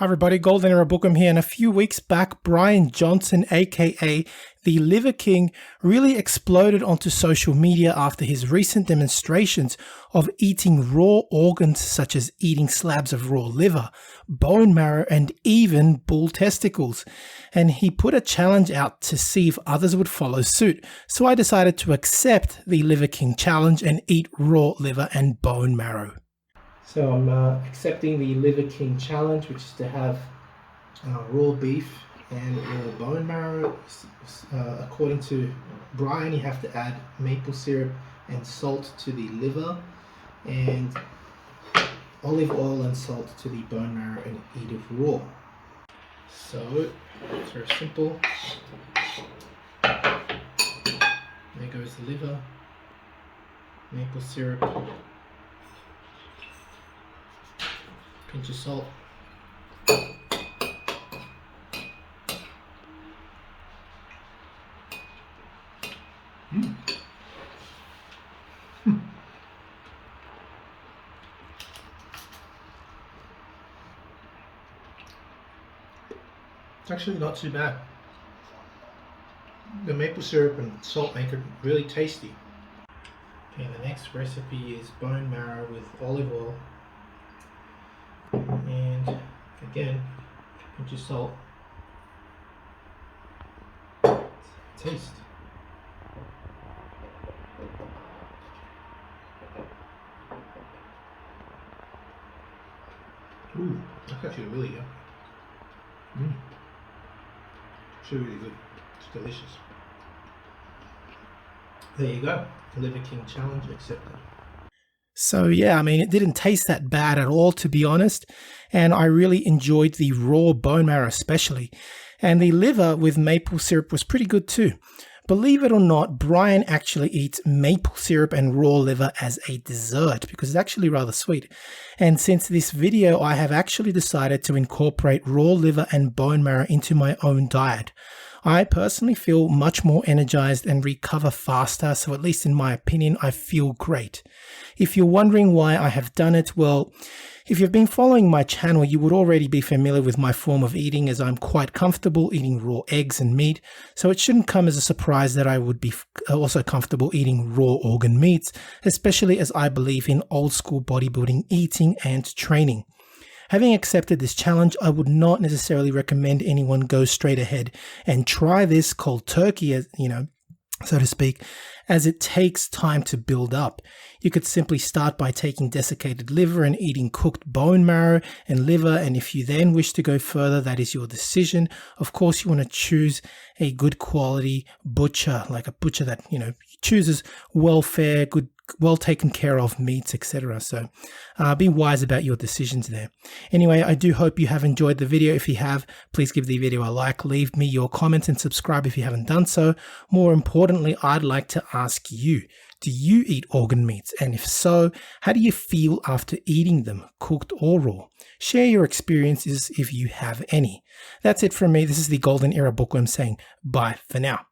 Hi everybody, Golden Era Bookham here, and a few weeks back, Brian Johnson, aka the Liver King, really exploded onto social media after his recent demonstrations of eating raw organs such as eating slabs of raw liver, bone marrow, and even bull testicles. And he put a challenge out to see if others would follow suit. So I decided to accept the Liver King challenge and eat raw liver and bone marrow. So I'm accepting the Liver King challenge, which is to have raw beef and raw bone marrow. According to Brian, you have to add maple syrup and salt to the liver, and olive oil and salt to the bone marrow, and eat it raw. So it's very simple. There goes the liver, maple syrup, pinch of salt. It's actually not too bad. The maple syrup and salt make it really tasty. Okay, the next recipe is bone marrow with olive oil. And again, pinch of salt. Taste. Ooh, that's actually really good. It's really good. It's delicious. There you go. Liver King challenge accepted. So yeah, I mean, it didn't taste that bad at all, to be honest. And I really enjoyed the raw bone marrow especially. And the liver with maple syrup was pretty good too. Believe it or not, Brian actually eats maple syrup and raw liver as a dessert because it's actually rather sweet. And since this video, I have actually decided to incorporate raw liver and bone marrow into my own diet. I personally feel much more energized and recover faster, so at least in my opinion, I feel great. If you're wondering why I have done it, well, if you've been following my channel, you would already be familiar with my form of eating, as I'm quite comfortable eating raw eggs and meat, so it shouldn't come as a surprise that I would be also comfortable eating raw organ meats, especially as I believe in old school bodybuilding eating and training. Having accepted this challenge, I would not necessarily recommend anyone go straight ahead and try this cold turkey, as so to speak, as it takes time to build up. You could simply start by taking desiccated liver and eating cooked bone marrow and liver, and if you then wish to go further, that is your decision. Of course, you want to choose a good quality butcher, like a butcher that chooses welfare, good, well taken care of meats, etc. So be wise about your decisions there. Anyway, I do hope you have enjoyed the video. If you have, please give the video a like, leave me your comments, and subscribe if you haven't done so. More importantly, I'd like to ask you, do you eat organ meats? And if so, how do you feel after eating them, cooked or raw? Share your experiences if you have any. That's it from me. This is the Golden Era Bookworm saying bye for now.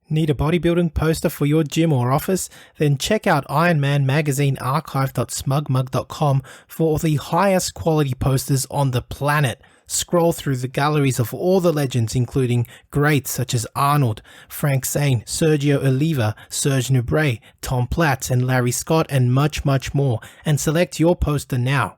Need a bodybuilding poster for your gym or office? Then check out Iron Man Magazine archive.smugmug.com for the highest quality posters on the planet. Scroll through the galleries of all the legends, including greats such as Arnold, Frank Zane, Sergio Oliva, Serge Nubret, Tom Platz, and Larry Scott, and much, much more, and select your poster now.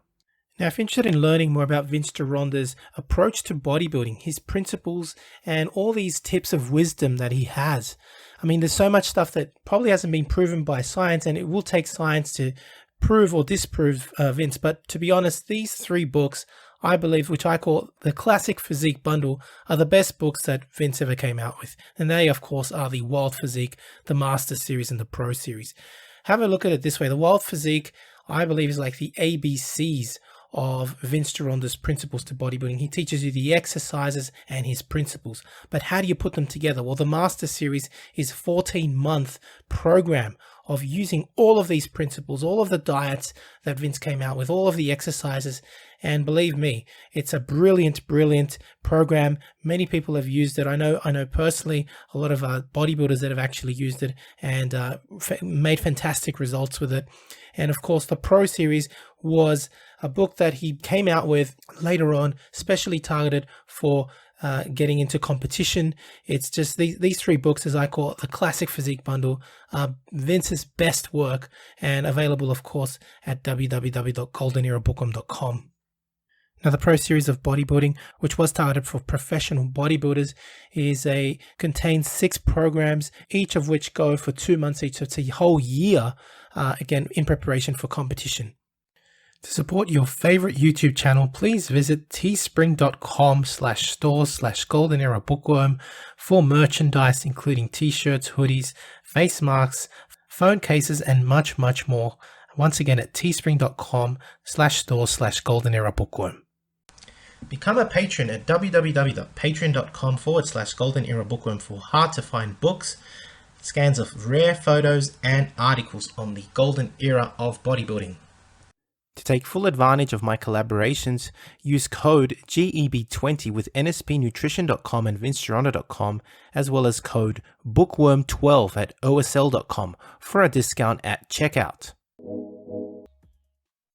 Now, if you're interested in learning more about Vince Gironda's approach to bodybuilding, his principles, and all these tips of wisdom that he has, I mean, there's so much stuff that probably hasn't been proven by science, and it will take science to prove or disprove Vince. But to be honest, these 3 books, I believe, which I call the Classic Physique Bundle, are the best books that Vince ever came out with. And they, of course, are the Wild Physique, the Master Series, and the Pro Series. Have a look at it this way. The Wild Physique, I believe, is like the ABCs of Vince Gironda's principles to bodybuilding. He teaches you the exercises and his principles. But how do you put them together? Well, the Master Series is a 14-month program of using all of these principles, all of the diets that Vince came out with, all of the exercises. And believe me, it's a brilliant, brilliant program. Many people have used it. I know personally a lot of bodybuilders that have actually used it and made fantastic results with it. And of course, the Pro Series was a book that he came out with later on, specially targeted for getting into competition. It's just these 3 books, as I call it, the classic physique bundle, Vince's best work, and available, of course, at www.goldenerabookworm.com. Now, the Pro Series of Bodybuilding, which was targeted for professional bodybuilders, contains 6 programs, each of which go for 2 months each. So it's a whole year, again, in preparation for competition. To support your favorite YouTube channel, please visit teespring.com/store/goldenerabookworm for merchandise, including t-shirts, hoodies, face masks, phone cases, and much, much more. Once again, at teespring.com/store/goldenerabookworm. Become a patron at www.patreon.com/goldenerabookworm for hard to find books, scans of rare photos, and articles on the golden era of bodybuilding. To take full advantage of my collaborations, use code GEB20 with nspnutrition.com and vincegironda.com, as well as code bookworm12 at osl.com for a discount at checkout.